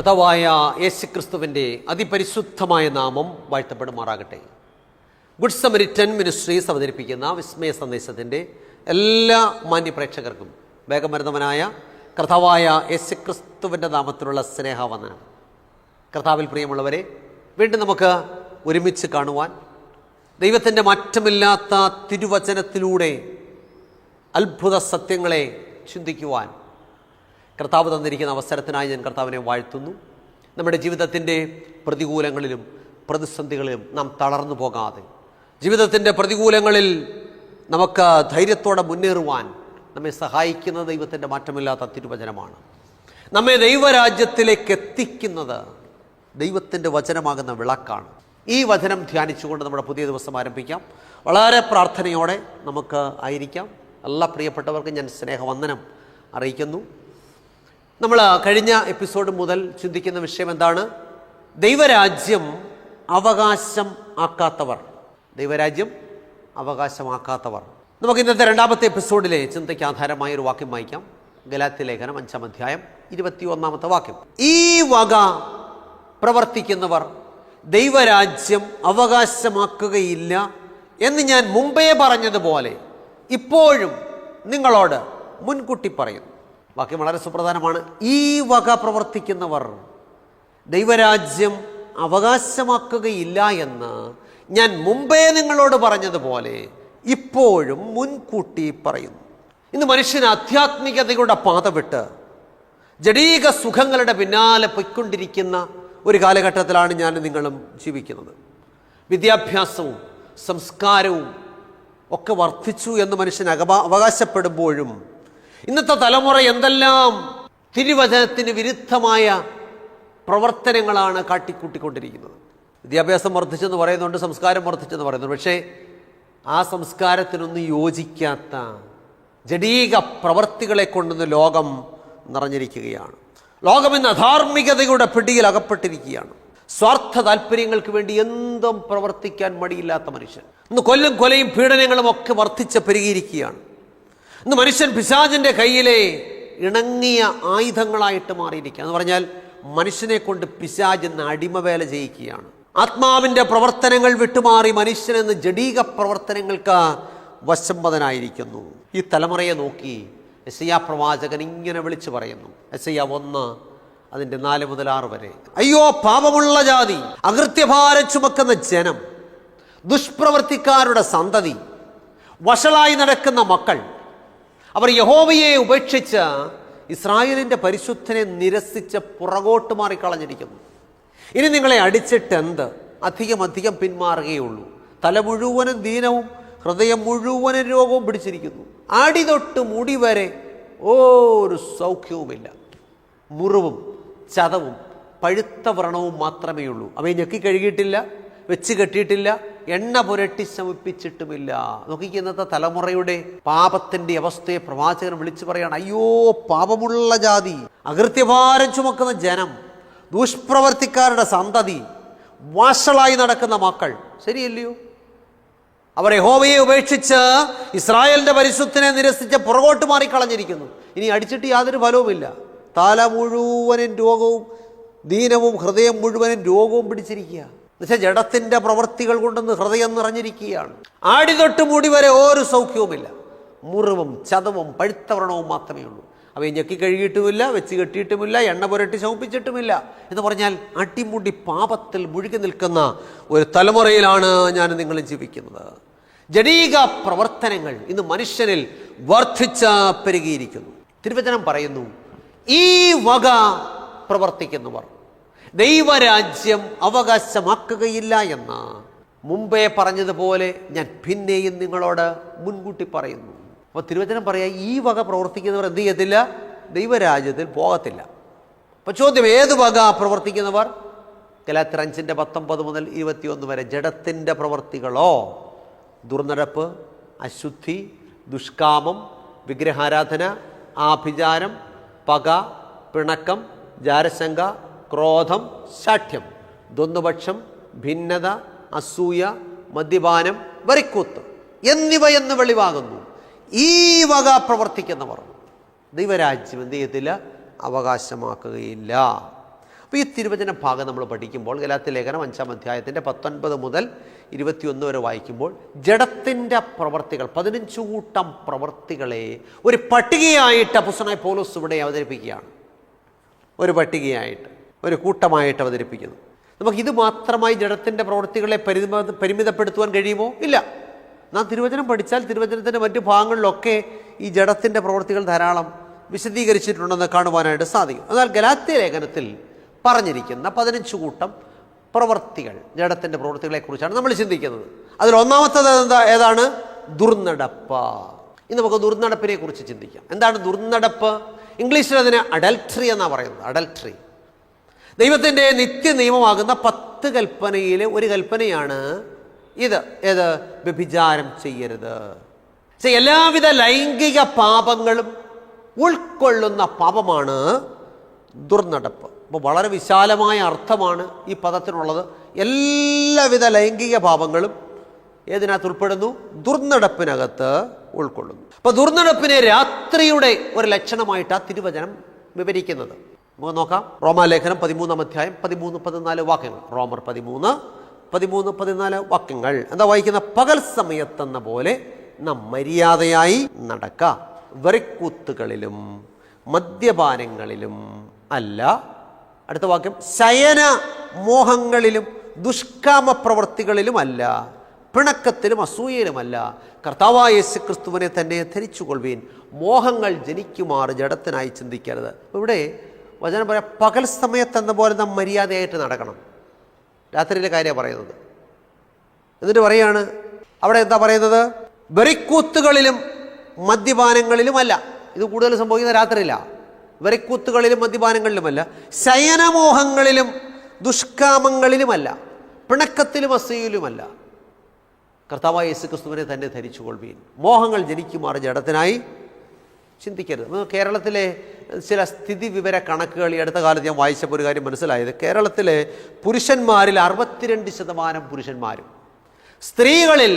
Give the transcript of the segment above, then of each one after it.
കർത്താവായ യേശുക്രിസ്തുവിൻ്റെ അതിപരിശുദ്ധമായ നാമം വാഴ്ത്തപ്പെടുമാറാകട്ടെ. ഗുഡ് സമരിറ്റൻ മിനിസ്ട്രീസ് അവതരിപ്പിക്കുന്ന വിസ്മയ സന്ദേശത്തിൻ്റെ എല്ലാ മാന്യപ്രേക്ഷകർക്കും വേഗം വരുന്നവനായ കർത്താവായ യേശുക്രിസ്തുവിൻ്റെ നാമത്തിലുള്ള സ്നേഹവന്ദനം. കർത്താവിൽ പ്രിയമുള്ളവരെ, വീണ്ടും നമുക്ക് ഒരുമിച്ച് കാണുവാൻ, ദൈവത്തിൻ്റെ മാറ്റമില്ലാത്ത തിരുവചനത്തിലൂടെ അത്ഭുത സത്യങ്ങളെ ചിന്തിക്കുവാൻ കർത്താവ് തന്നിരിക്കുന്ന അവസരത്തിനായി ഞാൻ കർത്താവിനെ വാഴ്ത്തുന്നു. നമ്മുടെ ജീവിതത്തിൻ്റെ പ്രതികൂലങ്ങളിലും പ്രതിസന്ധികളിലും നാം തളർന്നു പോകാതെ, ജീവിതത്തിൻ്റെ പ്രതികൂലങ്ങളിൽ നമുക്ക് ധൈര്യത്തോടെ മുന്നേറുവാൻ നമ്മെ സഹായിക്കുന്ന ദൈവത്തിൻ്റെ മാറ്റമില്ലാത്ത തിരുവചനമാണ്. നമ്മെ ദൈവരാജ്യത്തിലേക്ക് എത്തിക്കുന്നത് ദൈവത്തിൻ്റെ വചനമാകുന്ന വിളക്കാണ്. ഈ വചനം ധ്യാനിച്ചുകൊണ്ട് നമ്മുടെ പുതിയ ദിവസം ആരംഭിക്കാം. വളരെ പ്രാർത്ഥനയോടെ നമുക്ക് ആയിരിക്കാം. എല്ലാ പ്രിയപ്പെട്ടവർക്കും ഞാൻ സ്നേഹവന്ദനം അറിയിക്കുന്നു. നമ്മൾ കഴിഞ്ഞ എപ്പിസോഡ് മുതൽ ചിന്തിക്കുന്ന വിഷയം എന്താണ്? ദൈവരാജ്യം അവകാശം ആക്കാത്തവർ. ദൈവരാജ്യം അവകാശമാക്കാത്തവർ. നമുക്ക് ഇന്നത്തെ രണ്ടാമത്തെ എപ്പിസോഡിലെ ചിന്തയ്ക്ക് ആധാരമായ ഒരു വാക്യം വായിക്കാം. ഗലാത്യ ലേഖനം 5-ാം അധ്യായം 21-ാമത്തെ വാക്യം. ഈ വക പ്രവർത്തിക്കുന്നവർ ദൈവരാജ്യം അവകാശമാക്കുകയില്ല എന്ന് ഞാൻ മുമ്പേ പറഞ്ഞതുപോലെ ഇപ്പോഴും നിങ്ങളോട് മുൻകൂട്ടി പറയുന്നു. വാക്യം വളരെ സുപ്രധാനമാണ്. ഈ വക പ്രവർത്തിക്കുന്നവർ ദൈവരാജ്യം അവകാശമാക്കുകയില്ല എന്ന് ഞാൻ മുമ്പേ നിങ്ങളോട് പറഞ്ഞതുപോലെ ഇപ്പോഴും മുൻകൂട്ടി പറയുന്നു. ഇന്ന് മനുഷ്യൻ ആധ്യാത്മികതയുടെ പാത വിട്ട് ജഡീക സുഖങ്ങളുടെ പിന്നാലെ പൊയ്ക്കൊണ്ടിരിക്കുന്ന ഒരു കാലഘട്ടത്തിലാണ് ഞാൻ നിങ്ങളും ജീവിക്കുന്നത്. വിദ്യാഭ്യാസവും സംസ്കാരവും ഒക്കെ വർദ്ധിച്ചു എന്ന് മനുഷ്യൻ അവകാശപ്പെടുമ്പോഴും ഇന്നത്തെ തലമുറ എന്തെല്ലാം തിരുവചനത്തിന് വിരുദ്ധമായ പ്രവർത്തനങ്ങളാണ് കാട്ടിക്കൂട്ടിക്കൊണ്ടിരിക്കുന്നത്. വിദ്യാഭ്യാസം വർദ്ധിച്ചെന്ന് പറയുന്നുണ്ട്, സംസ്കാരം വർദ്ധിച്ചെന്ന് പറയുന്നുണ്ട്. പക്ഷേ ആ സംസ്കാരത്തിനൊന്നും യോജിക്കാത്ത ജഡീക പ്രവർത്തികളെ കൊണ്ടൊന്ന് ലോകം നിറഞ്ഞിരിക്കുകയാണ്. ലോകം ഇന്ന് അധാർമികതയുടെ പിടിയിൽ അകപ്പെട്ടിരിക്കുകയാണ്. സ്വാർത്ഥ താല്പര്യങ്ങൾക്ക് വേണ്ടി എന്തും പ്രവർത്തിക്കാൻ മടിയില്ലാത്ത മനുഷ്യൻ. ഇന്ന് കൊല്ലും കൊലയും പീഡനങ്ങളും ഒക്കെ വർദ്ധിച്ച് പെരുകിയിരിക്കുകയാണ്. ഇന്ന് മനുഷ്യൻ പിശാചിൻ്റെ കയ്യിലെ ഇണങ്ങിയ ആയുധങ്ങളായിട്ട് മാറിയിരിക്കുക എന്ന് പറഞ്ഞാൽ മനുഷ്യനെ കൊണ്ട് പിശാച് എന്ന അടിമവേല ചെയ്യിക്കുകയാണ്. ആത്മാവിൻ്റെ പ്രവർത്തനങ്ങൾ വിട്ടുമാറി മനുഷ്യനെന്ന് ജഡീക പ്രവർത്തനങ്ങൾക്ക് വശംവദനായിരിക്കുന്നു. ഈ തലമുറയെ നോക്കി യെശയ്യാ പ്രവാചകൻ ഇങ്ങനെ വിളിച്ചു പറയുന്നു. യെശയ്യാ 1:4-6 വരെ. അയ്യോ പാപമുള്ള ജാതി, അകൃത്യഭാരം ചുമക്കുന്ന ജനം, ദുഷ്പ്രവർത്തിക്കാരുടെ സന്തതി, വഷളായി നടക്കുന്ന മക്കൾ, അവർ യഹോവയെ ഉപേക്ഷിച്ച് ഇസ്രായേലിൻ്റെ പരിശുദ്ധനെ നിരസിച്ച് പുറകോട്ട് മാറിക്കളഞ്ഞിരിക്കുന്നു. ഇനി നിങ്ങളെ അടിച്ചിട്ട് എന്ത്? അധികം പിന്മാറുകയുള്ളൂ. തല മുഴുവനും ദീനവും ഹൃദയം മുഴുവനും രോഗവും പിടിച്ചിരിക്കുന്നു. അടി തൊട്ട് മുടി വരെ ഒരു സൗഖ്യവുമില്ല. മുറിവും ചതവും പഴുത്ത വ്രണവും മാത്രമേ ഉള്ളൂ. അവയെ ഞെക്കി കഴുകിയിട്ടില്ല, വെച്ച് കെട്ടിയിട്ടില്ല, എണ്ണ പുരട്ടി ശമിപ്പിച്ചിട്ടുമില്ല. നോക്കിക്ക്, ഇന്നത്തെ തലമുറയുടെ പാപത്തിൻ്റെ അവസ്ഥയെ പ്രവാചകൻ വിളിച്ചു പറയാണ്. അയ്യോ പാപമുള്ള ജാതി, അകൃത്യഭാരം ചുമക്കുന്ന ജനം, ദുഷ്പ്രവർത്തിക്കാരുടെ സന്തതി, വഷളായി നടക്കുന്ന മക്കൾ. ശരിയല്ലയോ? അവർ യഹോവയെ ഉപേക്ഷിച്ച് ഇസ്രായേലിൻ്റെ പരിശുദ്ധനെ നിരസിച്ച് പുറകോട്ട് മാറിക്കളഞ്ഞിരിക്കുന്നു. ഇനി അടിച്ചിട്ട് യാതൊരു ഫലവുമില്ല. തല മുഴുവനും രോഗവും ദീനവും ഹൃദയം മുഴുവനും രോഗവും പിടിച്ചിരിക്കുക. എന്നുവെച്ചാൽ ജഡത്തിൻ്റെ പ്രവൃത്തികൾ കൊണ്ടൊന്ന് ഹൃദയം നിറഞ്ഞിരിക്കുകയാണ്. ആടി തൊട്ട് മുടി വരെ ഒരു സൗഖ്യവുമില്ല. മുറിവും ചതവും പഴുത്ത വ്രണവും മാത്രമേ ഉള്ളൂ. അവയെ ഞെക്കി കഴുകിയിട്ടുമില്ല, വെച്ച് കെട്ടിയിട്ടുമില്ല, എണ്ണ പുരട്ടി ശമിപ്പിച്ചിട്ടുമില്ല. എന്ന് പറഞ്ഞാൽ അടിമുടി പാപത്തിൽ മുഴുകി നിൽക്കുന്ന ഒരു തലമുറയിലാണ് ഞാൻ നിങ്ങളും ജീവിക്കുന്നത്. ജഡീക പ്രവർത്തനങ്ങൾ ഇന്ന് മനുഷ്യനിൽ വർദ്ധിച്ച പെരുകിയിരിക്കുന്നു. തിരുവചനം പറയുന്നു, ഈ വക പ്രവർത്തിക്കുന്നവർ ദൈവരാജ്യം അവകാശമാക്കുകയില്ല എന്ന് മുമ്പേ പറഞ്ഞതുപോലെ ഞാൻ പിന്നെയും നിങ്ങളോട് മുൻകൂട്ടി പറയുന്നു. അപ്പോൾ തിരുവചനം പറയാ, ഈ വക പ്രവർത്തിക്കുന്നവർ എന്ത് ചെയ്യത്തില്ല? ദൈവരാജ്യത്തിൽ പോകത്തില്ല. അപ്പോൾ ചോദ്യം, ഏത് വക പ്രവർത്തിക്കുന്നവർ? ഗലാത്യർ 5:19-21 വരെ. ജഡത്തിൻ്റെ പ്രവർത്തികളോ? ദുർനടപ്പ്, അശുദ്ധി, ദുഷ്കാമം, വിഗ്രഹാരാധന, ആഭിചാരം, പക, പിണക്കം, ജാരശങ്ക, ക്രോധം, ശാഠ്യം, ദ്വന്ദ്വപക്ഷം, ഭിന്നത, അസൂയ, മദ്യപാനം, വരിക്കൂത്ത് എന്നിവയെന്ന് വെളിവാകുന്നു. ഈ വക പ്രവർത്തിക്കുന്നവർ ദൈവരാജ്യം എന്ത് ചെയ്യത്തില്ല? അവകാശമാക്കുകയില്ല. അപ്പോൾ ഈ തിരുവചന ഭാഗം നമ്മൾ പഠിക്കുമ്പോൾ ഗലാത്യ ലേഖനം 5-ാം അധ്യായത്തിൻ്റെ 19 മുതൽ 21 വരെ വായിക്കുമ്പോൾ ജഡത്തിൻ്റെ പ്രവർത്തികൾ 15 കൂട്ടം പ്രവർത്തികളെ ഒരു പട്ടികയായിട്ട് അപ്പോസ്തലനായ പൗലോസ് ഇവിടെ അവതരിപ്പിക്കുകയാണ്. ഒരു പട്ടികയായിട്ട്, ഒരു കൂട്ടമായിട്ട് അവതരിപ്പിക്കുന്നു. നമുക്കിത് മാത്രമായി ജഡത്തിൻ്റെ പ്രവർത്തികളെ പരിമിതപ്പെടുത്തുവാൻ കഴിയുമോ? ഇല്ല. നാം തിരുവചനം പഠിച്ചാൽ തിരുവചനത്തിൻ്റെ മറ്റു ഭാഗങ്ങളിലൊക്കെ ഈ ജഡത്തിൻ്റെ പ്രവർത്തികൾ ധാരാളം വിശദീകരിച്ചിട്ടുണ്ടെന്ന് കാണുവാനായിട്ട് സാധിക്കും. എന്നാൽ ഗലാത്യ ലേഖനത്തിൽ പറഞ്ഞിരിക്കുന്ന 15 കൂട്ടം പ്രവർത്തികൾ, ജഡത്തിൻ്റെ പ്രവർത്തികളെക്കുറിച്ചാണ് നമ്മൾ ചിന്തിക്കുന്നത്. അതിൽ ഒന്നാമത്തേത് ഏതാണ്? ദുർനടപ്പ്. ഇനി നമുക്ക് ദുർനടപ്പിനെ കുറിച്ച് ചിന്തിക്കാം. എന്താണ് ദുർനടപ്പ്? ഇംഗ്ലീഷിൽ അതിന് അഡൽട്ടറി എന്നാണ് പറയുന്നത്. അഡൽട്ടറി ദൈവത്തിൻ്റെ നിത്യ നിയമമാകുന്ന 10 കൽപ്പനയിലെ ഒരു കൽപ്പനയാണ് ഇത്. ഏത്? വ്യഭിചാരം ചെയ്യരുത്. എല്ലാവിധ ലൈംഗിക പാപങ്ങളും ഉൾക്കൊള്ളുന്ന പാപമാണ് ദുർനടപ്പ്. അപ്പോൾ വളരെ വിശാലമായ അർത്ഥമാണ് ഈ പദത്തിനുള്ളത്. എല്ലാവിധ ലൈംഗിക പാപങ്ങളും ഏതിനകത്ത് ഉൾപ്പെടുന്നു? ദുർനടപ്പിനകത്ത് ഉൾക്കൊള്ളുന്നു. അപ്പോൾ ദുർനടപ്പിനെ രാത്രിയുടെ ഒരു ലക്ഷണമായിട്ടാണ് തിരുവചനം വിവരിക്കുന്നത്. നമുക്ക് നോക്കാം. റോമാലേഖനം 13-ാം അധ്യായം 13-14 വാക്യങ്ങൾ. റോമർ 13-14 വാക്യങ്ങൾ എന്താ വായിക്കുന്ന? പകൽ സമയത്തെന്ന പോലെ നാം മര്യാദയായി നടക്ക, വെറിക്കൂത്തുകളിലും മദ്യപാനങ്ങളിലും അല്ല. അടുത്ത വാക്യം, ശയന മോഹങ്ങളിലും ദുഷ്കാമ പ്രവർത്തികളിലുമല്ല, പിണക്കത്തിലും അസൂയയിലുമല്ല, കർത്താവായ യേശുക്രിസ്തുവിനെ തന്നെ ധരിച്ചുകൊള്ളുവീൻ. മോഹങ്ങൾ ജനിക്കുമാറ് ജഡത്തിനായി ചിന്തിക്കരുത്. ഇവിടെ വചനം പറയാം, പകൽ സമയത്തെന്ന പോലെ നാം മര്യാദയായിട്ട് നടക്കണം. രാത്രിയിലെ കാര്യമാണ് പറയുന്നത്. എന്നിട്ട് പറയാണ് അവിടെ എന്താ പറയുന്നത്? വെറിക്കൂത്തുകളിലും മദ്യപാനങ്ങളിലുമല്ല. ഇത് കൂടുതൽ സംഭവിക്കുന്ന രാത്രിയിലാണ്. വെറിക്കൂത്തുകളിലും മദ്യപാനങ്ങളിലുമല്ല, ശയനമോഹങ്ങളിലും ദുഷ്കാമങ്ങളിലുമല്ല, പിണക്കത്തിലും അസൂയയിലുമല്ല, കർത്താവായ യേശുക്രിസ്തുവിനെ തന്നെ ധരിച്ചുകൊള്ളുവീൻ. മോഹങ്ങൾ ജനിക്കുമാറ് ജഡത്തിനായി ചിന്തിക്കരുത്. കേരളത്തിലെ ചില സ്ഥിതി വിവര കണക്കുകൾ ഈ അടുത്ത കാലത്ത് ഞാൻ വായിച്ചപ്പോൾ ഒരു കാര്യം മനസ്സിലായത്, കേരളത്തിലെ പുരുഷന്മാരിൽ 62% പുരുഷന്മാരും, സ്ത്രീകളിൽ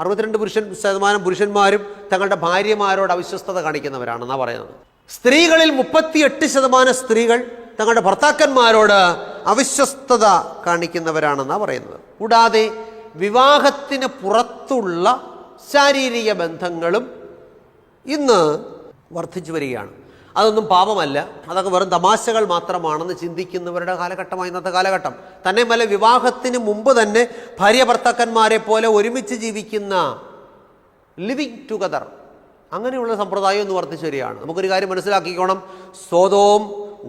62% പുരുഷന്മാരും തങ്ങളുടെ ഭാര്യമാരോട് അവിശ്വസ്തത കാണിക്കുന്നവരാണെന്നാണ് പറയുന്നത്. സ്ത്രീകളിൽ 38% സ്ത്രീകൾ തങ്ങളുടെ ഭർത്താക്കന്മാരോട് അവിശ്വസ്തത കാണിക്കുന്നവരാണെന്നാണ് പറയുന്നത്. കൂടാതെ വിവാഹത്തിന് പുറത്തുള്ള ശാരീരിക ബന്ധങ്ങളും ഇന്ന് വർദ്ധിച്ചു വരികയാണ്. അതൊന്നും പാപമല്ല, അതൊക്കെ വെറും തമാശകൾ മാത്രമാണെന്ന് ചിന്തിക്കുന്നവരുടെ കാലഘട്ടമായി ഇന്നത്തെ കാലഘട്ടം. തന്നെയുമല്ല, വിവാഹത്തിന് മുമ്പ് തന്നെ ഭാര്യ ഭർത്താക്കന്മാരെ പോലെ ഒരുമിച്ച് ജീവിക്കുന്ന ലിവിങ് ടുഗദർ, അങ്ങനെയുള്ള സമ്പ്രദായം ഒന്ന് വർദ്ധിച്ചു വരികയാണ്. നമുക്കൊരു കാര്യം മനസ്സിലാക്കിക്കോണം, സോദോം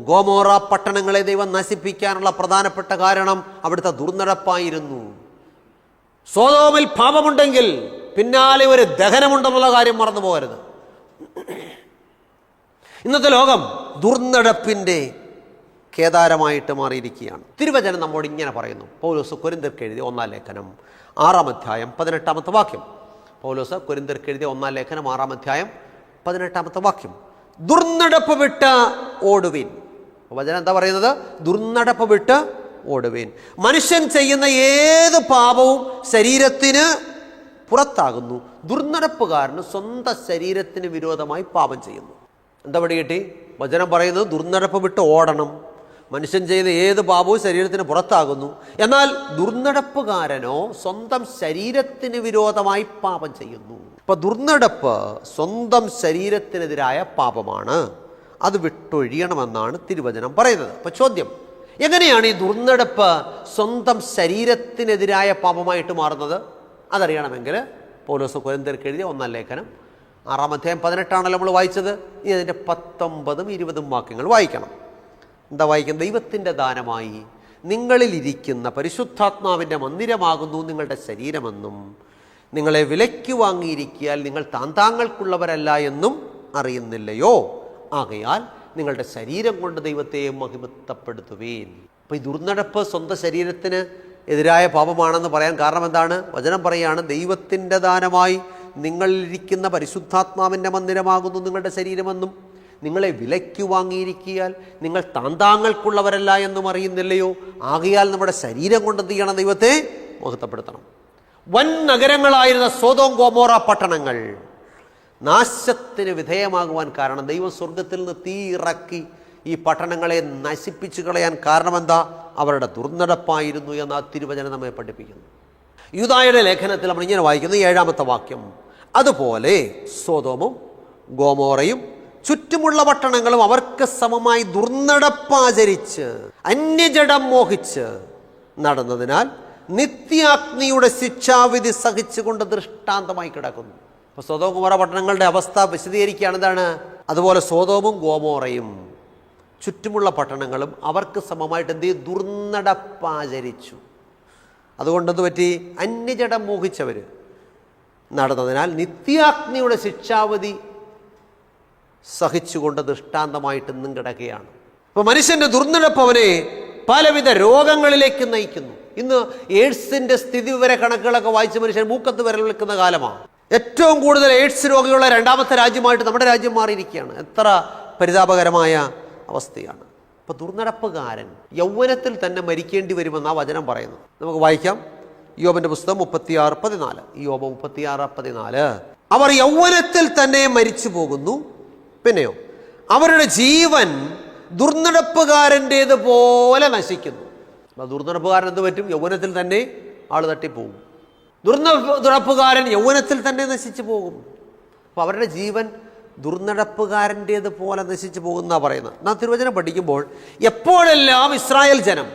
ഗോമോറ പട്ടണങ്ങളെ ദൈവം നശിപ്പിക്കാനുള്ള പ്രധാനപ്പെട്ട കാരണം അവിടുത്തെ ദുർനടപ്പായിരുന്നു. സോദോമിൽ പാപമുണ്ടെങ്കിൽ പിന്നാലെ ഒരു ദഹനമുണ്ടെന്നുള്ള കാര്യം മറന്നു പോകരുത്. ഇന്നത്തെ ലോകം ദുർനടപ്പിൻ്റെ കേദാരമായിട്ട് മാറിയിരിക്കുകയാണ്. തിരുവചനം നമ്മോട് ഇങ്ങനെ പറയുന്നു. പൗലോസ് കൊരിന്ത്യർക്ക് എഴുതിയ 1-ാം ലേഖനം 6-ാം അധ്യായം 18-ാമത്തെ വാക്യം. പൗലോസ് കൊരിന്ത്യർക്ക് എഴുതിയ 1-ാം ലേഖനം 6-ാം അധ്യായം 18-ാമത്തെ വാക്യം. ദുർനടപ്പ് വിട്ട് ഓടുവീൻ. വചനം എന്താ പറയുന്നത്? ദുർനടപ്പ് വിട്ട് ഓടുവീൻ. മനുഷ്യൻ ചെയ്യുന്ന ഏത് പാപവും ശരീരത്തിന് പുറത്താകുന്നു. ദുർനടപ്പുകാരന് സ്വന്തം ശരീരത്തിന് വിരോധമായി പാപം ചെയ്യുന്നു. എന്താ പടി കിട്ടി? വചനം പറയുന്നത് ദുർനടപ്പ് വിട്ട് ഓടണം. മനുഷ്യൻ ചെയ്യുന്ന ഏത് പാപവും ശരീരത്തിന് പുറത്താകുന്നു. എന്നാൽ ദുർനടപ്പുകാരനോ സ്വന്തം ശരീരത്തിന് വിരോധമായി പാപം ചെയ്യുന്നു. ഇപ്പൊ ദുർനടപ്പ് സ്വന്തം ശരീരത്തിനെതിരായ പാപമാണ്. അത് വിട്ടൊഴിയണമെന്നാണ് തിരുവചനം പറയുന്നത്. അപ്പൊ ചോദ്യം, എങ്ങനെയാണ് ഈ ദുർനടപ്പ് സ്വന്തം ശരീരത്തിനെതിരായ പാപമായിട്ട് മാറുന്നത്? അതറിയണമെങ്കിൽ പൗലോസ് കൊരിന്ത്യർക്ക് എഴുതിയ 1-ാം ലേഖനം 6-ാം അധ്യായം 18 നമ്മൾ വായിച്ചത്. ഇനി അതിൻ്റെ 19ഉം 20ഉം വാക്യങ്ങൾ വായിക്കണം. എന്താ വായിക്കുന്നത്? ദൈവത്തിൻ്റെ ദാനമായി നിങ്ങളിലിരിക്കുന്ന പരിശുദ്ധാത്മാവിൻ്റെ മന്ദിരമാകുന്നു നിങ്ങളുടെ ശരീരമെന്നും നിങ്ങളെ വിലയ്ക്ക് വാങ്ങിയിരിക്കിയാൽ നിങ്ങൾ താന്താങ്ങൾക്കുള്ളവരല്ല എന്നും അറിയുന്നില്ലയോ? ആകയാൽ നിങ്ങളുടെ ശരീരം കൊണ്ട് ദൈവത്തെ മഹിമത്തപ്പെടുത്തുവീൻ. അപ്പോൾ ഈ ദുർനടപ്പ് സ്വന്തം ശരീരത്തിന് എതിരായ പാപമാണെന്ന് പറയാൻ കാരണം എന്താണ്? വചനം പറയുകയാണ്, ദൈവത്തിൻ്റെ ദാനമായി നിങ്ങളിരിക്കുന്ന പരിശുദ്ധാത്മാവിൻ്റെ മന്ദിരമാകുന്നു നിങ്ങളുടെ ശരീരമെന്നും നിങ്ങളെ വിലയ്ക്ക് വാങ്ങിയിരിക്കിയാൽ നിങ്ങൾ താന്താങ്ങൾക്കുള്ളവരല്ല എന്നും അറിയുന്നില്ലയോ? ആകയാൽ നമ്മുടെ ശരീരം കൊണ്ട് എന്ത് ചെയ്യണം? ദൈവത്തെ മഹത്വപ്പെടുത്തണം. വൻ നഗരങ്ങളായിരുന്ന സോദോം ഗോമോറ പട്ടണങ്ങൾ നാശത്തിന് വിധേയമാകുവാൻ കാരണം ദൈവം സ്വർഗത്തിൽ നിന്ന് തീ ഇറക്കി ഈ പട്ടണങ്ങളെ നശിപ്പിച്ചു കളയാൻ കാരണമെന്താ? അവരുടെ ദുർനടപ്പായിരുന്നു എന്ന് ആ തിരുവചനം നമ്മെ പഠിപ്പിക്കുന്നു. യൂദായുടെ ലേഖനത്തിൽ നമ്മൾ ഇങ്ങനെ വായിക്കുന്നു, 7-ാമത്തെ വാക്യം, അതുപോലെ സൊദോമും ഗൊമോറയും ചുറ്റുമുള്ള പട്ടണങ്ങളും അവർക്ക് സമമായി ദുർനടപ്പാചരിച്ച് അന്യജഡം മോഹിച്ച് നടന്നതിനാൽ നിത്യാഗ്നിയുടെ ശിക്ഷാവിധി സഹിച്ചുകൊണ്ട് ദൃഷ്ടാന്തമായി കിടക്കുന്നു. അപ്പോൾ സൊദോം ഗൊമോറ പട്ടണങ്ങളുടെ അവസ്ഥ വിശദീകരിക്കുകയാണ്. എന്താണ്? അതുപോലെ സൊദോമും ഗൊമോറയും ചുറ്റുമുള്ള പട്ടണങ്ങളും അവർക്ക് സമമായിട്ട് എന്ത് ചെയ്യും? ദുർനടപ്പാചരിച്ചു. അതുകൊണ്ടെന്ത് പറ്റി? അന്യജഡം മോഹിച്ചവർ നടന്നതിനാൽ നിത്യാഗ്നിയുടെ ശിക്ഷാവധി സഹിച്ചുകൊണ്ട് ദൃഷ്ടാന്തമായിട്ട് ഇന്നും കിടക്കുകയാണ്. അപ്പോൾ മനുഷ്യൻ്റെ ദുർനടപ്പ് അവനെ പലവിധ രോഗങ്ങളിലേക്ക് നയിക്കുന്നു. ഇന്ന് എയ്ഡ്സിൻ്റെ സ്ഥിതി വിവര കണക്കുകളൊക്കെ വായിച്ച് മനുഷ്യൻ മൂക്കത്ത് വിരൽ വിളിക്കുന്ന കാലമാണ്. ഏറ്റവും കൂടുതൽ എയ്ഡ്സ് രോഗികളുള്ള 2ാമത്തെ രാജ്യമായിട്ട് നമ്മുടെ രാജ്യം മാറിയിരിക്കുകയാണ്. എത്ര പരിതാപകരമായ അവസ്ഥയാണ്. അപ്പോൾ ദുർനടപ്പുകാരൻ യൗവനത്തിൽ തന്നെ മരിക്കേണ്ടി വരുമെന്ന് ആ വചനം പറയുന്നു. നമുക്ക് വായിക്കാം. യോബിൻ്റെ പുസ്തകം 36:14. യോബ് 36:14. അവർ യൗവനത്തിൽ തന്നെ മരിച്ചു പോകുന്നു, പിന്നെയോ അവരുടെ ജീവൻ ദുർനടപ്പുകാരൻ്റേത് പോലെ നശിക്കുന്നു. ദുർനടപ്പുകാരൻ എന്ത് പറ്റും? യൗവനത്തിൽ തന്നെ ആൾ തട്ടിപ്പോകും. ദുർനടപ്പുകാരൻ യൗവനത്തിൽ തന്നെ നശിച്ചു പോകും. അപ്പോൾ അവരുടെ ജീവൻ ദുർനടപ്പുകാരൻ്റേത് പോലെ നശിച്ചു പോകുന്ന പറയുന്നത്. നാം തിരുവചനം പഠിക്കുമ്പോൾ എപ്പോഴെല്ലാം ഇസ്രായേൽ ജനം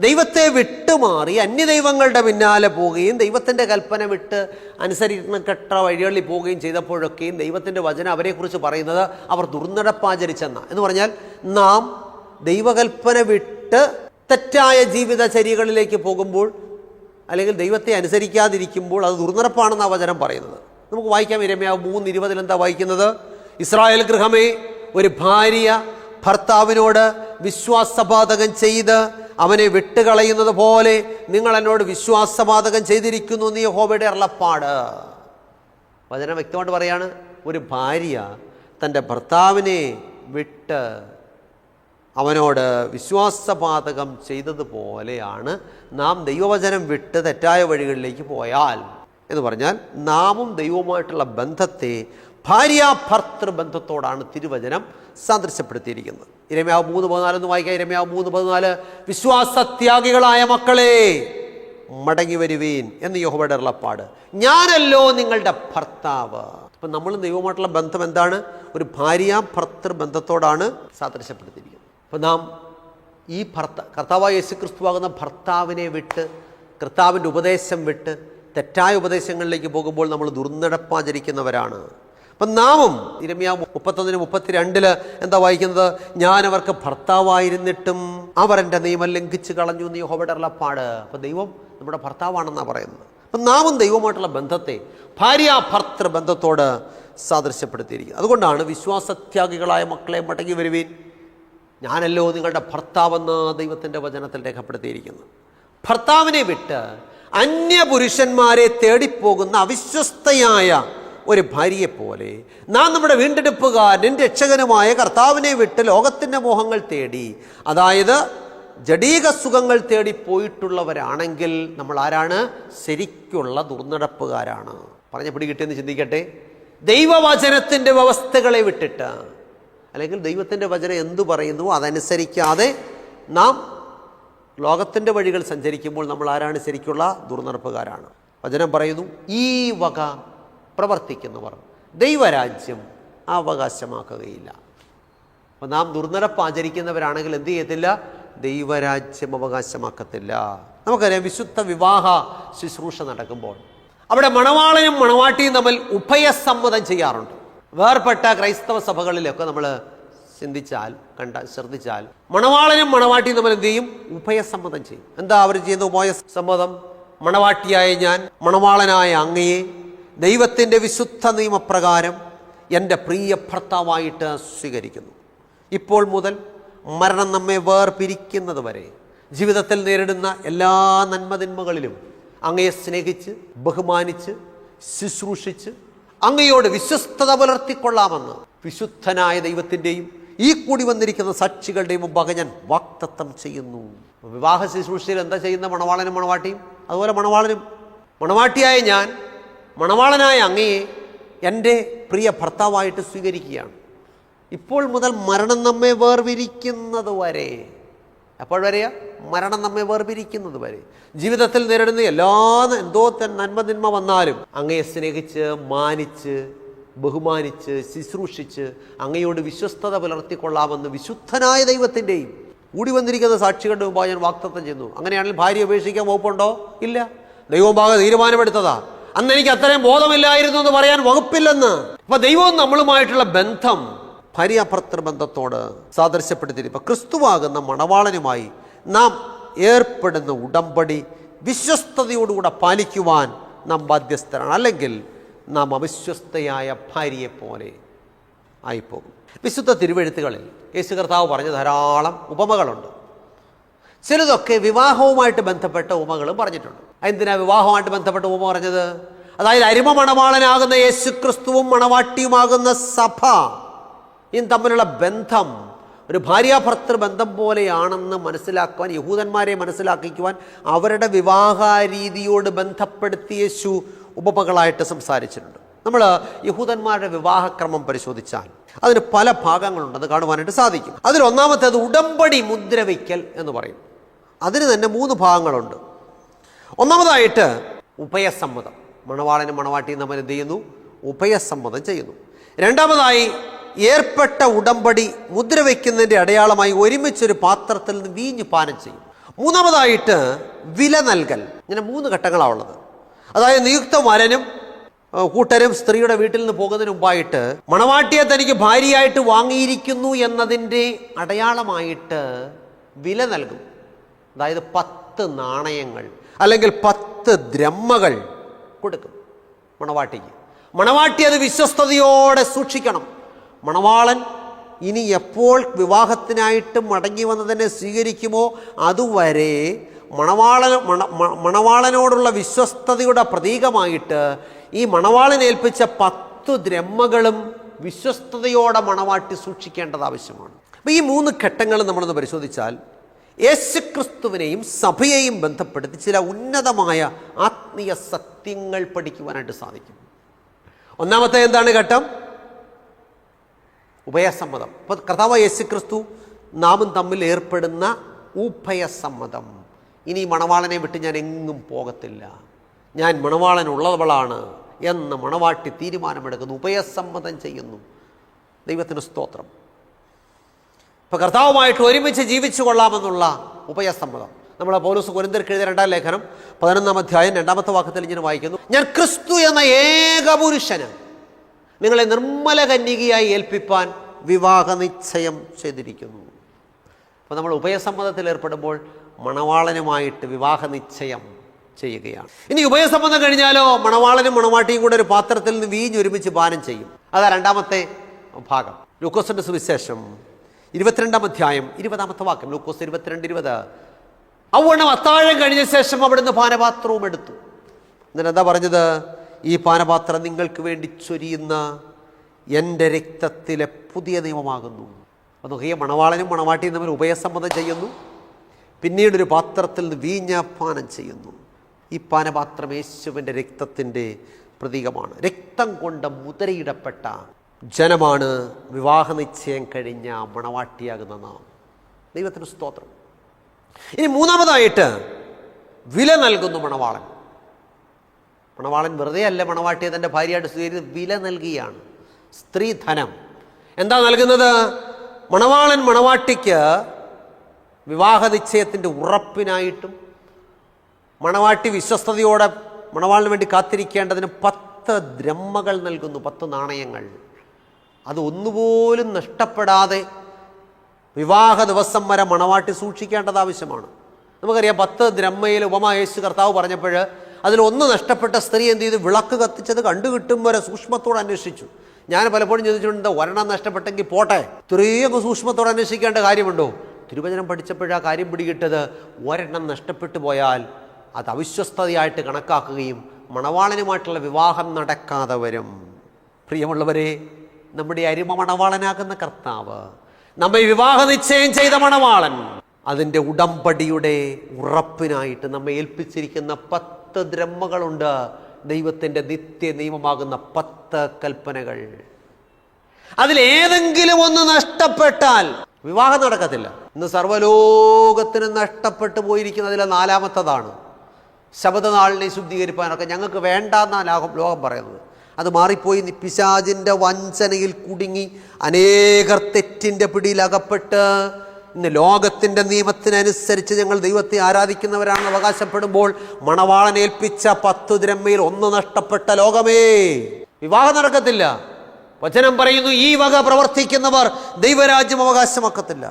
ദൈവത്തെ വിട്ടുമാറി അന്യദൈവങ്ങളുടെ പിന്നാലെ പോവുകയും ദൈവത്തിൻ്റെ കൽപ്പന വിട്ട് അനുസരിക്കപ്പെട്ട വഴികളിൽ പോവുകയും ചെയ്തപ്പോഴൊക്കെയും ദൈവത്തിൻ്റെ വചനം അവരെക്കുറിച്ച് പറയുന്നത് അവർ ദുർനടപ്പാചരിച്ചെന്ന. എന്ന് പറഞ്ഞാൽ നാം ദൈവകൽപ്പന വിട്ട് തെറ്റായ ജീവിതചര്യകളിലേക്ക് പോകുമ്പോൾ അല്ലെങ്കിൽ ദൈവത്തെ അനുസരിക്കാതിരിക്കുമ്പോൾ അത് ദുർനടപ്പാണെന്നാണ് വചനം പറയുന്നത്. നമുക്ക് വായിക്കാം. യിരെമ്യാവ് 3:20 എന്താ വായിക്കുന്നത്? ഇസ്രായേൽ ഗൃഹമേ, ഒരു ഭാര്യ ഭർത്താവിനോട് വിശ്വാസപാതകം ചെയ്ത് അവനെ വിട്ടുകളയുന്നത് പോലെ നിങ്ങൾ എന്നോട് വിശ്വാസപാതകം ചെയ്തിരിക്കുന്നു എന്ന് യഹോവയുടെ അരുളപ്പാട്. വചനം വ്യക്തമായിട്ട് പറയാണ്, ഒരു ഭാര്യ തൻ്റെ ഭർത്താവിനെ വിട്ട് അവനോട് വിശ്വാസപാതകം ചെയ്തതുപോലെയാണ് നാം ദൈവവചനം വിട്ട് തെറ്റായ വഴികളിലേക്ക് പോയാൽ. എന്ന് പറഞ്ഞാൽ നാമും ദൈവവുമായിട്ടുള്ള ബന്ധത്തെ ഭാര്യാഭർത്തൃ ബന്ധത്തോടാണ് തിരുവചനം സാദൃശ്യപ്പെടുത്തിയിരിക്കുന്നത്. യിരെമ്യാവ് 3:14 എന്ന് വായിക്കാം. യിരെമ്യാവ് 3:14, വിശ്വാസത്യാഗികളായ മക്കളെ മടങ്ങി വരുവീൻ എന്ന് യഹോവയുടെ അരുളപ്പാട്, ഞാനല്ലോ നിങ്ങളുടെ ഭർത്താവ്. അപ്പം നമ്മൾ ദൈവവുമായിട്ടുള്ള ബന്ധം എന്താണ്? ഒരു ഭാര്യാഭർത്തൃ ബന്ധത്തോടാണ് സാദൃശ്യപ്പെടുത്തിയിരിക്കുന്നത്. അപ്പം നാം ഈ കർത്താവായ യേശുക്രിസ്തുവാകുന്ന ഭർത്താവിനെ വിട്ട് കർത്താവിൻ്റെ ഉപദേശം വിട്ട് തെറ്റായ ഉപദേശങ്ങളിലേക്ക് പോകുമ്പോൾ നമ്മൾ ദുർനടപ്പാചരിക്കുന്നവരാണ്. അപ്പം നാമും യിരെമ്യാവ് 31:32 എന്താ വായിക്കുന്നത്? ഞാൻ അവർക്ക് ഭർത്താവായിരുന്നിട്ടും അവർ എൻ്റെ നിയമം ലംഘിച്ച് കളഞ്ഞു എന്ന് യഹോവയുടെ അരുളപ്പാട്. അപ്പം ദൈവം നമ്മുടെ ഭർത്താവാണെന്നാണ് പറയുന്നത്. അപ്പം നാമും ദൈവമായിട്ടുള്ള ബന്ധത്തെ ഭാര്യാഭർത്തൃ ബന്ധത്തോട് സാദൃശ്യപ്പെടുത്തിയിരിക്കുന്നത്. അതുകൊണ്ടാണ് വിശ്വാസത്യാഗികളായ മക്കളെ മടങ്ങി വരുവീൻ, ഞാനല്ലോ നിങ്ങളുടെ ഭർത്താവെന്ന് ദൈവത്തിൻ്റെ വചനത്തിൽ രേഖപ്പെടുത്തിയിരിക്കുന്നത്. ഭർത്താവിനെ വിട്ട് അന്യപുരുഷന്മാരെ തേടിപ്പോകുന്ന അവിശ്വസ്തയായ ഒരു ഭാര്യയെപ്പോലെ നാം നമ്മുടെ വീണ്ടെടുപ്പുകാരൻ രക്ഷകനുമായ കർത്താവിനെ വിട്ട് ലോകത്തിൻ്റെ മോഹങ്ങൾ തേടി, അതായത് ജഡീക സുഖങ്ങൾ തേടി പോയിട്ടുള്ളവരാണെങ്കിൽ നമ്മൾ ആരാണ്? ശരിക്കുള്ള ദുർനടപ്പുകാരാണ്. പറഞ്ഞ പിടി കിട്ടിയെന്ന് ചിന്തിക്കട്ടെ. ദൈവവചനത്തിൻ്റെ വ്യവസ്ഥകളെ വിട്ടിട്ട് അല്ലെങ്കിൽ ദൈവത്തിൻ്റെ വചനം എന്തു പറയുന്നു അതനുസരിക്കാതെ നാം ലോകത്തിൻ്റെ വഴികൾ സഞ്ചരിക്കുമ്പോൾ നമ്മൾ ആരാണ്? ശരിക്കുള്ള ദുർനടപ്പുകാരാണ്. വചനം പറയുന്നു, ഈ വക പ്രവർത്തിക്കുന്നവർ ദൈവരാജ്യം അവകാശമാക്കുകയില്ല. അപ്പം നാം ദുർനടപ്പ് ആചരിക്കുന്നവരാണെങ്കിൽ എന്ത് ചെയ്യത്തില്ല? ദൈവരാജ്യം അവകാശമാക്കത്തില്ല. നമുക്കറിയാം, വിശുദ്ധ വിവാഹ ശുശ്രൂഷ നടക്കുമ്പോൾ അവിടെ മണവാളനും മണവാട്ടിയും തമ്മിൽ ഉഭയസമ്മതം ചെയ്യാറുണ്ട്. വേർപെട്ട ക്രൈസ്തവ സഭകളിലൊക്കെ നമ്മൾ ശ്രദ്ധിച്ചാൽ മണവാളനും മണവാട്ടിയും തമ്മിൽ എന്ത് ചെയ്യും? ഉഭയസമ്മതം ചെയ്യും. എന്താ അവർ ചെയ്യുന്ന ഉഭയസമ്മതം? മണവാട്ടിയായ ഞാൻ മണവാളനായ അങ്ങയെ ദൈവത്തിൻ്റെ വിശുദ്ധ നിയമപ്രകാരം എൻ്റെ പ്രിയ ഭർത്താവായിട്ട് സ്വീകരിക്കുന്നു. ഇപ്പോൾ മുതൽ മരണം നമ്മെ വേർപിരിക്കുന്നത് വരെ ജീവിതത്തിൽ നേരിടുന്ന എല്ലാ നന്മതിന്മകളിലും അങ്ങയെ സ്നേഹിച്ച് ബഹുമാനിച്ച് ശുശ്രൂഷിച്ച് അങ്ങയോട് വിശ്വസ്തത പുലർത്തിക്കൊള്ളാമെന്ന് വിശുദ്ധനായ ദൈവത്തിൻ്റെയും ഈ കൂടി വന്നിരിക്കുന്ന സാക്ഷികളുടെയും മുമ്പാകെ ഞാൻ വാഗ്ദത്തം ചെയ്യുന്നു. വിവാഹ ശുശ്രൂഷയിൽ എന്താ ചെയ്യുന്ന മണവാളനും മണവാട്ടിയും? അതുപോലെ മണവാളനും മണവാട്ടിയായ ഞാൻ മണവാളനായ അങ്ങയെ എൻ്റെ പ്രിയ ഭർത്താവായിട്ട് സ്വീകരിക്കുകയാണ്. ഇപ്പോൾ മുതൽ മരണം നമ്മെ വേർപിരിക്കുന്നത് വരെ. എപ്പോൾ വരെയാ? മരണം നമ്മെ വേർപിരിക്കുന്നത് വരെ. ജീവിതത്തിൽ നേരിടുന്ന എല്ലാ എന്തോ നന്മ വന്നാലും അങ്ങയെ സ്നേഹിച്ച്, മാനിച്ച്, ബഹുമാനിച്ച്, ശുശ്രൂഷിച്ച് അങ്ങയോട് വിശ്വസ്തത പുലർത്തിക്കൊള്ളാമെന്ന് വിശുദ്ധനായ ദൈവത്തിൻ്റെയും കൂടി വന്നിരിക്കുന്ന സാക്ഷികളുടെ മുമ്പായി ഞാൻ വാഗ്ദത്തം ചെയ്യുന്നു. അങ്ങനെയാണെങ്കിൽ ഭാര്യ ഉപേക്ഷിക്കാൻ വകുപ്പുണ്ടോ? ഇല്ല. ദൈവഭാഗം തീരുമാനമെടുത്തതാ. അന്ന് എനിക്ക് അത്രയും ബോധമില്ലായിരുന്നു എന്ന് പറയാൻ വകുപ്പില്ലെന്ന്. അപ്പൊ ദൈവവും നമ്മളുമായിട്ടുള്ള ബന്ധം ഭാര്യാഭർത്തൃ ബന്ധത്തോട് സാദൃശ്യപ്പെടുത്തിയിരിക്കും. ക്രിസ്തുവാകുന്ന മണവാളനുമായി നാം ഏർപ്പെടുന്ന ഉടമ്പടി വിശ്വസ്തയോടുകൂടെ പാലിക്കുവാൻ നാം ബാധ്യസ്ഥരാണ്. അല്ലെങ്കിൽ നാം അവിശ്വസ്തയായ ഭാര്യയെ പോലെ ആയിപ്പോകും. വിശുദ്ധ തിരുവെഴുത്തുകളിൽ യേശു കർത്താവ് പറഞ്ഞ ധാരാളം ഉപമകളുണ്ട്. ചിലതൊക്കെ വിവാഹവുമായിട്ട് ബന്ധപ്പെട്ട ഉപമകളും പറഞ്ഞിട്ടുണ്ട്. എന്തിനാ വിവാഹവുമായിട്ട് ബന്ധപ്പെട്ട ഉപമ പറഞ്ഞത്? അതായത് അരിമ മണവാളനാകുന്ന യേശു ക്രിസ്തുവും മണവാട്ടിയുമാകുന്ന സഭ തമ്മിലുള്ള ബന്ധം ഒരു ഭാര്യാഭർത്തൃ ബന്ധം പോലെയാണെന്ന് മനസ്സിലാക്കുവാൻ, യഹൂദന്മാരെ മനസ്സിലാക്കിക്കുവാൻ അവരുടെ വിവാഹ രീതിയോട് ബന്ധപ്പെടുത്തി യേശു ഉപമകളായിട്ട് സംസാരിച്ചിട്ടുണ്ട്. നമ്മൾ യഹൂദന്മാരുടെ വിവാഹക്രമം പരിശോധിച്ചാൽ അതിന് പല ഭാഗങ്ങളുണ്ട്, അത് കാണുവാനായിട്ട് സാധിക്കും. അതിൽ ഒന്നാമത്തേത് ഉടമ്പടി മുദ്രവയ്ക്കൽ എന്ന് പറയും. അതിന് തന്നെ 3 ഭാഗങ്ങളുണ്ട്. ഒന്നാമതായിട്ട് ഉഭയസമ്മതം. മണവാളനും മണവാട്ടിയും തമ്മിൽ എന്ത് ചെയ്യുന്നു? ഉഭയസമ്മതം ചെയ്യുന്നു. രണ്ടാമതായി ഏർപ്പെട്ട ഉടമ്പടി മുദ്രവയ്ക്കുന്നതിൻ്റെ അടയാളമായി ഒരുമിച്ചൊരു പാത്രത്തിൽ നിന്ന് വീഞ്ഞ് പാനം ചെയ്യും. മൂന്നാമതായിട്ട് വില നൽകൽ. ഇങ്ങനെ 3 ഘട്ടങ്ങളാണുള്ളത്. അതായത് നിയുക്ത വരനും കൂട്ടരും സ്ത്രീയുടെ വീട്ടിൽ നിന്ന് പോകുന്നതിന് മുമ്പായിട്ട് മണവാട്ടിയെ തനിക്ക് ഭാര്യയായിട്ട് വാങ്ങിയിരിക്കുന്നു എന്നതിൻ്റെ അടയാളമായിട്ട് വില നൽകും. അതായത് 10 നാണയങ്ങൾ അല്ലെങ്കിൽ 10 ദ്രഹ്മകൾ കൊടുക്കും മണവാട്ടിക്ക്. മണവാട്ടി അത് വിശ്വസ്തയോടെ സൂക്ഷിക്കണം. മണവാളൻ ഇനി എപ്പോൾ വിവാഹത്തിനായിട്ട് മടങ്ങി വന്നതിനെ സ്വീകരിക്കുമോ അതുവരെ മണവാളനോടുള്ള വിശ്വസ്തതയുടെ പ്രതീകമായിട്ട് ഈ മണവാളൻ ഏൽപ്പിച്ച 10 ദ്രഹ്മകളും വിശ്വസ്തയോടെ മണവാട്ടി സൂക്ഷിക്കേണ്ടത് ആവശ്യമാണ്. അപ്പോൾ ഈ 3 ഘട്ടങ്ങൾ നമ്മളൊന്ന് പരിശോധിച്ചാൽ യേശുക്രിസ്തുവിനെയും സഭയെയും ബന്ധപ്പെടുത്തി ചില ഉന്നതമായ ആത്മീയ സത്യങ്ങൾ പഠിക്കുവാനായിട്ട് സാധിക്കും. ഒന്നാമത്തെ എന്താണ് ഘട്ടം? ഉഭയസമ്മതം. അപ്പോൾ കർത്താവ് യേശുക്രിസ്തു നാമും തമ്മിൽ ഏർപ്പെടുന്ന ഉഭയസമ്മതം. ഇനി മണവാളനെ വിട്ട് ഞാൻ എങ്ങും പോകത്തില്ല, ഞാൻ മണവാളനുള്ളവളാണ് എന്ന് മണവാട്ടി തീരുമാനമെടുക്കുന്നു, ഉഭയസമ്മതം ചെയ്യുന്നു. ദൈവത്തിന് സ്തോത്രം. ഇപ്പോൾ കർത്താവുമായിട്ട് ഒരുമിച്ച് ജീവിച്ചു കൊള്ളാമെന്നുള്ള ഉഭയസമ്മതം. നമ്മൾ പൗലോസ് കൊരിന്ത്യർക്ക് എഴുതിയ 2-ാം ലേഖനം 11-ാം അധ്യായം 2-ാമത്തെ വാക്യത്തിൽ ഇങ്ങനെ വായിക്കുന്നു: ഞാൻ ക്രിസ്തു എന്ന ഏകപുരുഷന് നിങ്ങളെ നിർമ്മല കന്യകയായി ഏൽപ്പിപ്പാൻ വിവാഹ നിശ്ചയം ചെയ്തിരിക്കുന്നു. അപ്പോൾ നമ്മൾ ഉഭയസമ്മതത്തിൽ ഏർപ്പെടുമ്പോൾ മണവാളനുമായിട്ട് വിവാഹ നിശ്ചയം ചെയ്യുകയാണ്. ഇനി ഉഭയസമ്മതം കഴിഞ്ഞാലോ മണവാളനും മണവാട്ടിയും കൂടെ ഒരു പാത്രത്തിൽ നിന്ന് വീഞ്ഞ് ഒരുമിച്ച് പാനം ചെയ്യും. അതാ 2-ാമത്തെ ഭാഗം. ലൂക്കോസിന്റെ സുവിശേഷം 22-ാം അധ്യായം 20-ാമത്തെ വാക്യം. ലൂക്കോസ് 22:20. അവണ്ണം അത്താഴം കഴിഞ്ഞ ശേഷം അവിടുന്ന് പാനപാത്രവും എടുത്തു. എന്നിട്ട് എന്താ പറഞ്ഞത്? ഈ പാനപാത്രം നിങ്ങൾക്ക് വേണ്ടി ചൊരിയുന്ന എൻ്റെ രക്തത്തിലെ പുതിയ നിയമമാകുന്നു. അത് നോക്കിയ മണവാളനും മണവാട്ടിയും തമ്മിൽ ഉഭയസമ്മതം ചെയ്യുന്നു. പിന്നീടൊരു പാത്രത്തിൽ നിന്ന് വീഞ്ഞ പാനം ചെയ്യുന്നു. ഈ പാനപാത്രം യേശുവിൻ്റെ രക്തത്തിൻ്റെ പ്രതീകമാണ്. രക്തം കൊണ്ട് മുദ്രയിടപ്പെട്ട ജനമാണ് വിവാഹ നിശ്ചയം കഴിഞ്ഞ മണവാട്ടിയാകുന്ന നാം. ദൈവത്തിന് സ്തോത്രം. ഇനി മൂന്നാമതായിട്ട് വില നൽകുന്നു മണവാളൻ. മണവാളൻ വെറുതെ അല്ല മണവാട്ടിയെ തൻ്റെ ഭാര്യയായിട്ട് സ്വീകരിക്കുന്നത്, വില നൽകിയാണ്. സ്ത്രീധനം. എന്താ നൽകുന്നത്? മണവാളൻ മണവാട്ടിക്ക് വിവാഹ നിശ്ചയത്തിൻ്റെ ഉറപ്പിനായിട്ടും മണവാട്ടി വിശ്വസ്തയോടെ മണവാളിന് വേണ്ടി കാത്തിരിക്കേണ്ടതിന് 10 ദ്രഹ്മകൾ നൽകുന്നു, 10 നാണയങ്ങൾ. അത് ഒന്നുപോലും നഷ്ടപ്പെടാതെ വിവാഹ ദിവസം വരെ മണവാട്ടി സൂക്ഷിക്കേണ്ടത് ആവശ്യമാണ്. നമുക്കറിയാം 10 ദ്രഹ്മയിൽ ഉപമ യേശു കർത്താവ് പറഞ്ഞപ്പോൾ അതിലൊന്ന് നഷ്ടപ്പെട്ട സ്ത്രീ എന്ത് ചെയ്തു? വിളക്ക് കത്തിച്ചത് കണ്ടുകിട്ടും വരെ സൂക്ഷ്മത്തോടെ അന്വേഷിച്ചു. ഞാൻ പലപ്പോഴും ചോദിച്ചിട്ടുണ്ട്, ഒരെണ്ണം നഷ്ടപ്പെട്ടെങ്കിൽ പോട്ടെ, ഇത്രയും സൂക്ഷ്മത്തോടെ അന്വേഷിക്കേണ്ട കാര്യമുണ്ടോ? തിരുവചനം പഠിച്ചപ്പോഴാ കാര്യം പിടികിട്ടത്. ഒരെണ്ണം നഷ്ടപ്പെട്ടു പോയാൽ അത് അവിശ്വസ്തതയായിട്ട് കണക്കാക്കുകയും മണവാളനുമായിട്ടുള്ള വിവാഹം നടക്കാതെ വരും. പ്രിയമുള്ളവരെ, നമ്മുടെ അരിമ മണവാളനാകുന്ന കർത്താവ്, നമ്മെ വിവാഹ നിശ്ചയം ചെയ്ത മണവാളൻ, അതിൻ്റെ ഉടമ്പടിയുടെ ഉറപ്പിനായിട്ട് നമ്മെ ഏൽപ്പിച്ചിരിക്കുന്ന 10 ദ്രഹ്മകളുണ്ട്. ദൈവത്തിൻ്റെ നിത്യ നിയമമാകുന്ന 10 കൽപ്പനകൾ. അതിലേതെങ്കിലും ഒന്ന് നഷ്ടപ്പെട്ടാൽ വിവാഹം നടക്കത്തില്ല. ഇന്ന് സർവ്വലോകത്തിന് നഷ്ടപ്പെട്ടു പോയിരിക്കുന്നത് അതിലെ നാലാമത്തതാണ്. ശബദനാളിനെ ശുദ്ധീകരിപ്പാനൊക്കെ ഞങ്ങൾക്ക് വേണ്ടാന്നാണ് ലോകം പറയുന്നത്. അത് മാറിപ്പോയി. പിശാചിൻ്റെ വഞ്ചനയിൽ കുടുങ്ങി അനേകർ തെറ്റിൻ്റെ പിടിയിലകപ്പെട്ട് ഇന്ന് ലോകത്തിൻ്റെ നിയമത്തിനനുസരിച്ച് ഞങ്ങൾ ദൈവത്തെ ആരാധിക്കുന്നവരാണെന്ന് അവകാശപ്പെടുമ്പോൾ മണവാളൻ ഏൽപ്പിച്ച 10 ദ്രഹ്മയിൽ 1 നഷ്ടപ്പെട്ട ലോകമേ, വിവാഹം നടക്കത്തില്ല. വചനം പറയുന്നു, ഈ വക പ്രവർത്തിക്കുന്നവർ ദൈവരാജ്യം അവകാശമാക്കത്തില്ല.